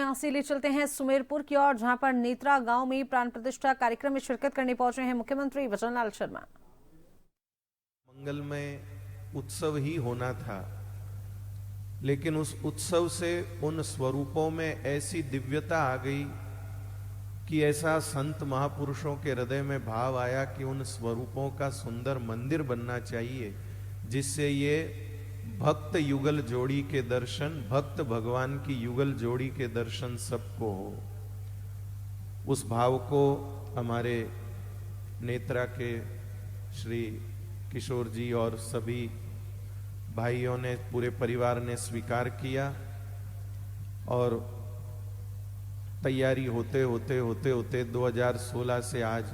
यहाँ से ले चलते हैं सुमेरपुर की ओर, जहां पर नेत्रा गांव में प्राण प्रतिष्ठा कार्यक्रम में शिरकत करने पहुंचे हैं मुख्यमंत्री भजनलाल शर्मा। मंगलमय उत्सव ही होना था, लेकिन उस उत्सव से उन स्वरूपों में ऐसी दिव्यता आ गई कि ऐसा संत महापुरुषों के हृदय में भाव आया कि उन स्वरूपों का सुंदर मंदिर बनना चाहिए, जिससे ये भक्त युगल जोड़ी के दर्शन, भक्त भगवान की युगल जोड़ी के दर्शन सबको हो। उस भाव को हमारे नेत्रा के श्री किशोर जी और सभी भाइयों ने, पूरे परिवार ने स्वीकार किया और तैयारी होते होते 2016 से आज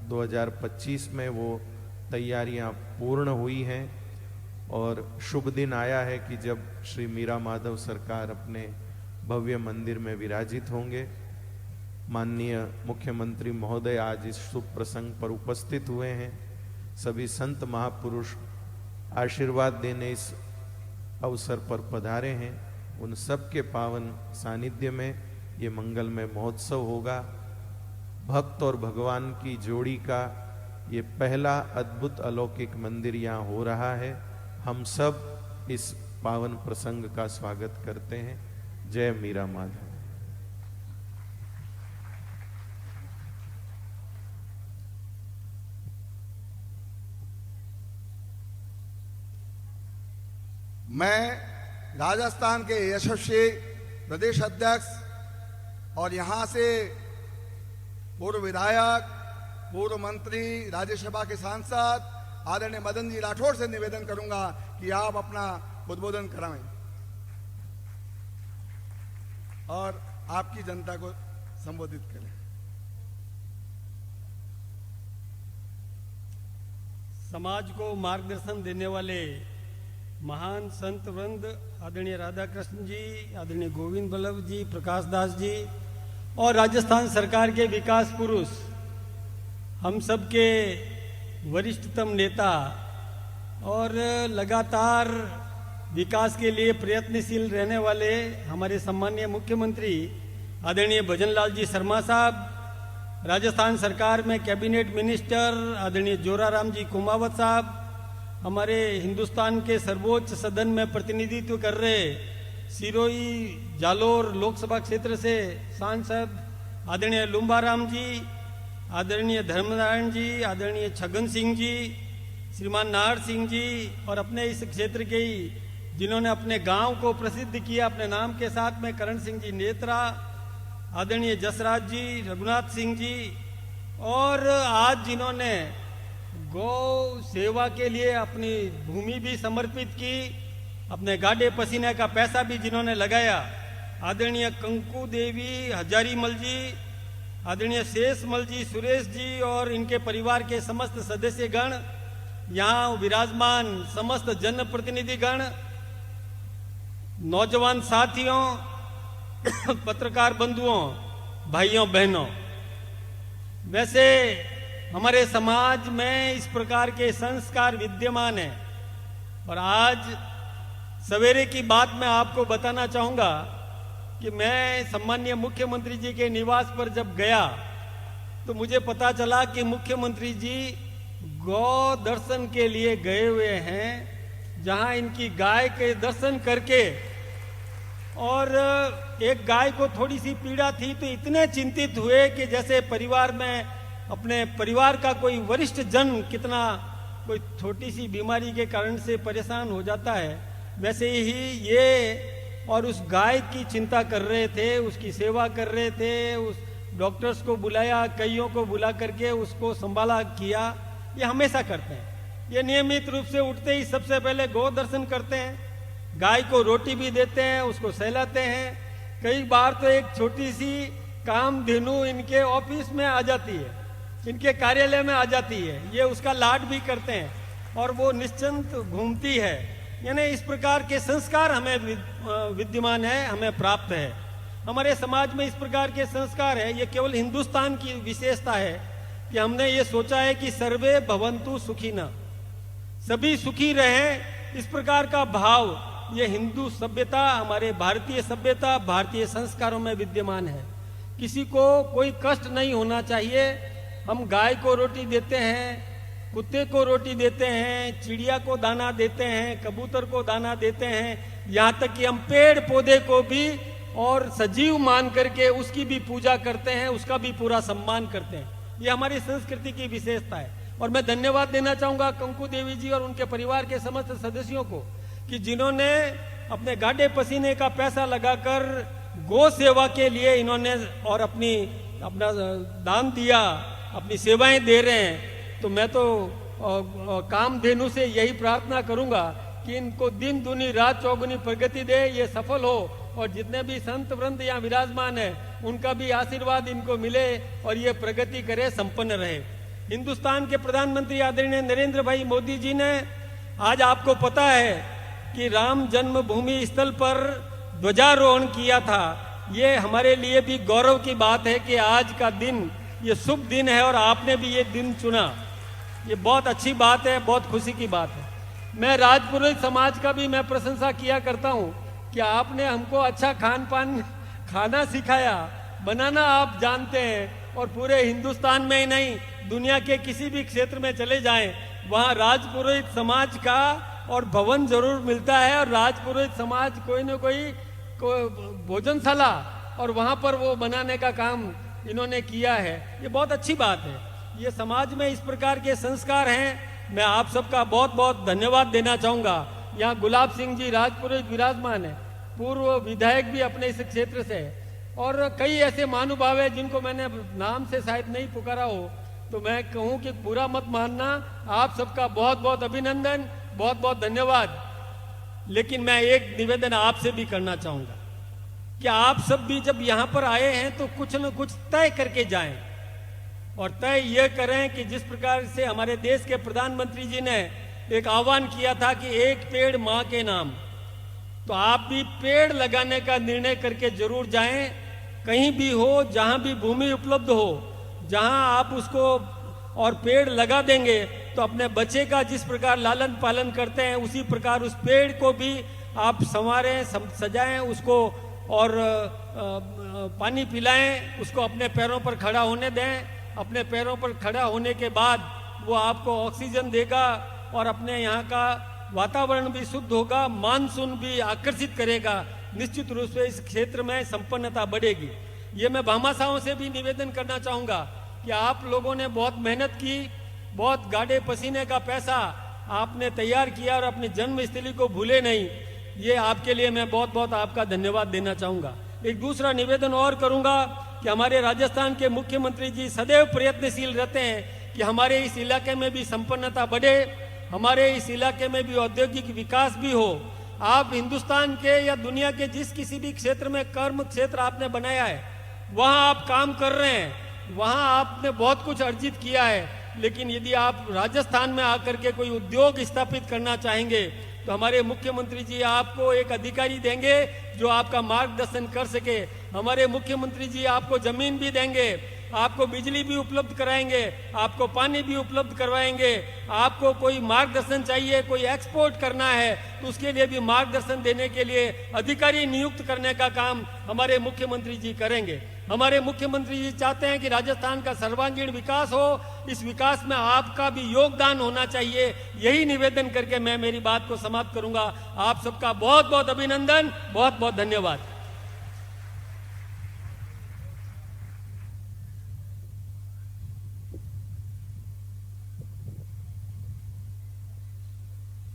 2025 में वो तैयारियां पूर्ण हुई हैं और शुभ दिन आया है कि जब श्री मीरा माधव सरकार अपने भव्य मंदिर में विराजित होंगे। माननीय मुख्यमंत्री महोदय आज इस शुभ प्रसंग पर उपस्थित हुए हैं। सभी संत महापुरुष आशीर्वाद देने इस अवसर पर पधारे हैं। उन सब के पावन सानिध्य में ये मंगलमय महोत्सव होगा। भक्त और भगवान की जोड़ी का ये पहला अद्भुत अलौकिक मंदिर यहाँ हो रहा है। हम सब इस पावन प्रसंग का स्वागत करते हैं। जय मीरा माधव। मैं राजस्थान के यशस्वी प्रदेश अध्यक्ष और यहाँ से पूर्व विधायक, पूर्व मंत्री, राज्यसभा के सांसद आदरणीय मदन जी राठौड़ से निवेदन करूंगा कि आप अपना उद्बोधन कराएं और आपकी जनता को संबोधित करें। समाज को मार्गदर्शन देने वाले महान संत वृंद आदरणीय राधा कृष्ण जी, आदरणीय गोविंद बल्लभ जी, प्रकाश दास जी और राजस्थान सरकार के विकास पुरुष, हम सब के वरिष्ठतम नेता और लगातार विकास के लिए प्रयत्नशील रहने वाले हमारे सम्मानीय मुख्यमंत्री आदरणीय भजनलाल जी शर्मा साहब, राजस्थान सरकार में कैबिनेट मिनिस्टर आदरणीय जोराराम जी कुमावत साहब, हमारे हिंदुस्तान के सर्वोच्च सदन में प्रतिनिधित्व कर रहे सिरोही जालोर लोकसभा क्षेत्र से सांसद आदरणीय लुम्बाराम जी, आदरणीय धर्मनारायण जी, आदरणीय छगन सिंह जी, श्रीमान नाहर सिंह जी और अपने इस क्षेत्र के ही जिन्होंने अपने गांव को प्रसिद्ध किया अपने नाम के साथ में, करण सिंह जी नेत्रा, आदरणीय जसराज जी, रघुनाथ सिंह जी और आज जिन्होंने गौ सेवा के लिए अपनी भूमि भी समर्पित की, अपने गाढ़े पसीने का पैसा भी जिन्होंने लगाया, आदरणीय कंकु देवी हजारीमल जी, आदरणीय शेषमल जी, सुरेश जी और इनके परिवार के समस्त सदस्यगण, यहाँ विराजमान समस्त जनप्रतिनिधिगण, नौजवान साथियों, पत्रकार बंधुओं, भाइयों बहनों, वैसे हमारे समाज में इस प्रकार के संस्कार विद्यमान हैं और आज सवेरे की बात मैं आपको बताना चाहूंगा कि मैं सम्मानीय मुख्यमंत्री जी के निवास पर जब गया तो मुझे पता चला कि मुख्यमंत्री जी गौ दर्शन के लिए गए हुए हैं, जहां इनकी गाय के दर्शन करके और एक गाय को थोड़ी सी पीड़ा थी तो इतने चिंतित हुए कि जैसे परिवार में अपने परिवार का कोई वरिष्ठ जन कितना कोई छोटी सी बीमारी के कारण से परेशान हो जाता है, वैसे ही ये और उस गाय की चिंता कर रहे थे, उसकी सेवा कर रहे थे, उस डॉक्टर्स को बुलाया, कईयों को बुला करके उसको संभाला किया। ये हमेशा करते हैं, ये नियमित रूप से उठते ही सबसे पहले गौ दर्शन करते हैं, गाय को रोटी भी देते हैं, उसको सहलाते हैं। कई बार तो एक छोटी सी कामधेनु इनके ऑफिस में आ जाती है, इनके कार्यालय में आ जाती है, ये उसका लाड भी करते हैं और वो निश्चिंत घूमती है। यानी इस प्रकार के संस्कार हमें विद्यमान है, हमें प्राप्त है। हमारे समाज में इस प्रकार के संस्कार है। ये केवल हिंदुस्तान की विशेषता है कि हमने ये सोचा है कि सर्वे भवन्तु सुखिनः, सभी सुखी रहें, इस प्रकार का भाव ये हिंदू सभ्यता, हमारे भारतीय सभ्यता, भारतीय संस्कारों में विद्यमान है। किसी को कोई कष्ट नहीं होना चाहिए। हम गाय को रोटी देते हैं, कुत्ते को रोटी देते हैं, चिड़िया को दाना देते हैं, कबूतर को दाना देते हैं, यहाँ तक कि हम पेड़ पौधे को भी और सजीव मान करके उसकी भी पूजा करते हैं, उसका भी पूरा सम्मान करते हैं। ये हमारी संस्कृति की विशेषता है। और मैं धन्यवाद देना चाहूंगा कंकु देवी जी और उनके परिवार के समस्त सदस्यों को कि जिन्होंने अपने गाढ़े पसीने का पैसा लगाकर गौ सेवा के लिए इन्होंने और अपना दान दिया, अपनी सेवाएं दे रहे हैं। तो मैं तो कामधेनु से यही प्रार्थना करूंगा कि इनको दिन दुनी रात चौगुनी प्रगति दे, ये सफल हो और जितने भी संत वृंद यहाँ विराजमान है उनका भी आशीर्वाद इनको मिले और ये प्रगति करे, संपन्न रहे। हिंदुस्तान के प्रधानमंत्री आदरणीय नरेंद्र भाई मोदी जी ने, आज आपको पता है कि राम जन्मभूमि स्थल पर ध्वजारोहण किया था। ये हमारे लिए भी गौरव की बात है कि आज का दिन ये शुभ दिन है और आपने भी ये दिन चुना। ये बहुत अच्छी बात है, बहुत खुशी की बात है। मैं राजपुरोहित समाज का भी मैं प्रशंसा किया करता हूँ कि आपने हमको अच्छा खान पान खाना सिखाया, बनाना आप जानते हैं और पूरे हिंदुस्तान में ही नहीं दुनिया के किसी भी क्षेत्र में चले जाएं वहाँ राजपुरोहित समाज का और भवन जरूर मिलता है और राजपुरोहित समाज कोई न कोई भोजनशाला और वहाँ पर वो बनाने का काम इन्होंने किया है। ये बहुत अच्छी बात है। ये समाज में इस प्रकार के संस्कार हैं। मैं आप सबका बहुत बहुत धन्यवाद देना चाहूँगा। यहाँ गुलाब सिंह जी राजपुरोहित विराजमान है, पूर्व विधायक भी अपने इस क्षेत्र से, और कई ऐसे महानुभाव है जिनको मैंने नाम से शायद नहीं पुकारा हो, तो मैं कहूँ कि बुरा मत मानना। आप सबका बहुत बहुत अभिनंदन, बहुत बहुत धन्यवाद। लेकिन मैं एक निवेदन आपसे भी करना चाहूँगा कि आप सब भी जब यहाँ पर आए हैं तो कुछ न कुछ तय करके जाएं और तय ये करें कि जिस प्रकार से हमारे देश के प्रधानमंत्री जी ने एक आह्वान किया था कि एक पेड़ माँ के नाम, तो आप भी पेड़ लगाने का निर्णय करके जरूर जाएं। कहीं भी हो, जहां भी भूमि उपलब्ध हो, जहां आप उसको और पेड़ लगा देंगे तो अपने बच्चे का जिस प्रकार लालन पालन करते हैं उसी प्रकार उस पेड़ को भी आप संवारें, सजाएं, उसको और पानी पिलाएं, उसको अपने पैरों पर खड़ा होने दें। अपने पैरों पर खड़ा होने के बाद वो आपको ऑक्सीजन देगा और अपने यहाँ का वातावरण भी शुद्ध होगा, मानसून भी आकर्षित करेगा। निश्चित रूप से इस क्षेत्र में संपन्नता बढ़ेगी। ये मैं भामाशाहों से भी निवेदन करना चाहूँगा कि आप लोगों ने बहुत मेहनत की, बहुत गाढ़े पसीने का पैसा आपने तैयार किया और अपनी जन्मस्थली को भूले नहीं। ये आपके लिए मैं बहुत बहुत आपका धन्यवाद देना चाहूँगा। एक दूसरा निवेदन और करूँगा कि हमारे राजस्थान के मुख्यमंत्री जी सदैव प्रयत्नशील रहते हैं कि हमारे इस इलाके में भी संपन्नता बढ़े, हमारे इस इलाके में भी औद्योगिक विकास भी हो। आप हिंदुस्तान के या दुनिया के जिस किसी भी क्षेत्र में कर्म क्षेत्र आपने बनाया है वहाँ आप काम कर रहे हैं, वहाँ आपने बहुत कुछ अर्जित किया है। लेकिन यदि आप राजस्थान में आकर के कोई उद्योग स्थापित करना चाहेंगे तो हमारे मुख्यमंत्री जी आपको एक अधिकारी देंगे जो आपका मार्गदर्शन कर सके। हमारे मुख्यमंत्री जी आपको जमीन भी देंगे, आपको बिजली भी उपलब्ध कराएंगे, आपको पानी भी उपलब्ध करवाएंगे। आपको कोई मार्गदर्शन चाहिए, कोई एक्सपोर्ट करना है तो उसके लिए भी मार्गदर्शन देने के लिए अधिकारी नियुक्त करने का काम हमारे मुख्यमंत्री जी करेंगे। हमारे मुख्यमंत्री जी चाहते हैं कि राजस्थान का सर्वांगीण विकास हो, इस विकास में आपका भी योगदान होना चाहिए। यही निवेदन करके मैं मेरी बात को समाप्त करूंगा। आप सबका बहुत बहुत अभिनंदन, बहुत बहुत धन्यवाद।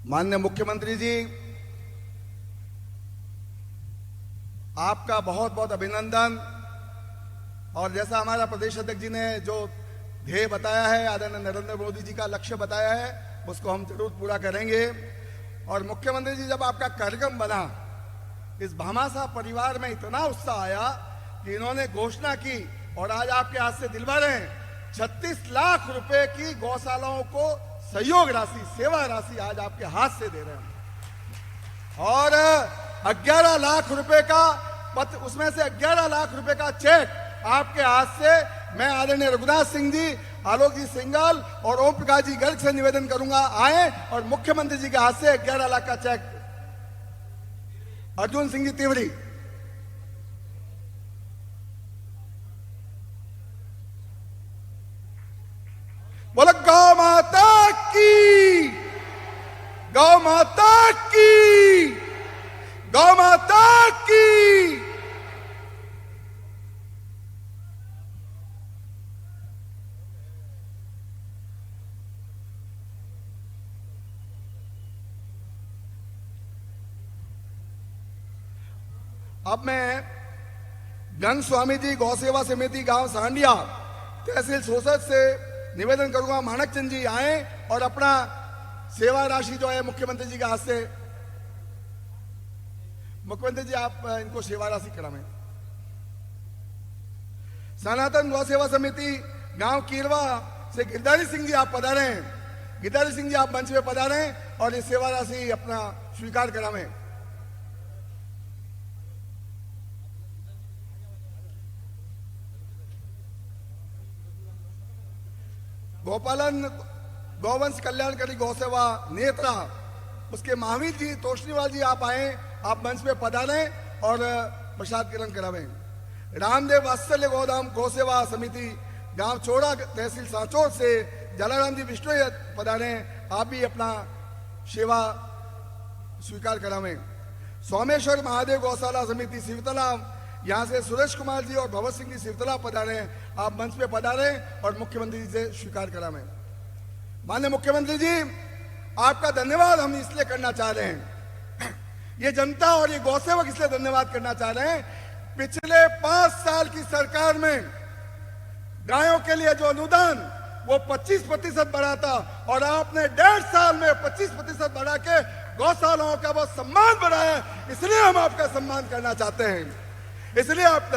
माननीय मुख्यमंत्री जी, आपका बहुत बहुत अभिनंदन। और जैसा हमारा प्रदेश अध्यक्ष जी ने जो ध्येय बताया है, आदरणीय नरेंद्र मोदी जी का लक्ष्य बताया है, उसको हम जरूर पूरा करेंगे। और मुख्यमंत्री जी, जब आपका कार्यक्रम बना, इस भामाशाह परिवार में इतना उत्साह आया कि इन्होंने घोषणा की और आज आपके हाथ से दिलवा रहे हैं 36 लाख रुपए की गौशालाओं को सहयोग राशि, सेवा राशि आज आपके हाथ से दे रहे हैं। और 11 लाख रुपए का पत्र, उसमें से 11 लाख रुपए का चेक आपके हाथ से मैं आदरणीय रघुनाथ सिंह जी, आलोक जी सिंघल और ओम प्रकाश जी गर्ग से निवेदन करूंगा, आए और मुख्यमंत्री जी के हाथ से 11 लाख का चेक अर्जुन सिंह जी तिवरी। बोलो गौ माता की, गौ माता की, गौ माता की। अब मैं गण स्वामी जी गौ सेवा समिति गांव सांडिया तहसील सोसत से निवेदन करूंगा मानक चंद जी आए और अपना सेवा राशि जो है मुख्यमंत्री जी के हाथ से, मुख्यमंत्री जी आप इनको सेवा राशि करावें। सनातन गौ सेवा समिति गांव कीरवा से गिरधारी सिंह जी आप पधारे हैं, गिरधारी सिंह जी आप मंच पे पधारे और ये सेवा राशि अपना स्वीकार करावें। गोपालन गौवंश कल्याणकारी गौसेवा नेत्रा उसके महावीर जी तोषनीवाल जी आप आए, आप मंच पे पधारें और प्रसाद ग्रहण करावें। रामदेव वात्सल्य गोदाम गौसेवा समिति गांव चोड़ा तहसील सांचौर से जलाराम जी विष्णु पधारें, आप भी अपना सेवा स्वीकार करावें। सोमेश्वर महादेव गौशाला समिति सिवतला, यहाँ से सुरेश कुमार जी और भगवत सिंह जी सिवतला पधारे, आप मंच पे पधारे और मुख्यमंत्री जी से स्वीकार करावें। माननीय मुख्यमंत्री जी आपका धन्यवाद हम इसलिए करना चाह रहे हैं, ये जनता और ये गौसेवक इसलिए धन्यवाद करना चाह रहे हैं, पिछले 5 साल की सरकार में गायों के लिए जो अनुदान वो 25% बढ़ा था और आपने 1.5 साल में 25% बढ़ा के गौशालाओं का वो सम्मान बढ़ाया, इसलिए हम आपका सम्मान करना चाहते हैं, इसलिए आप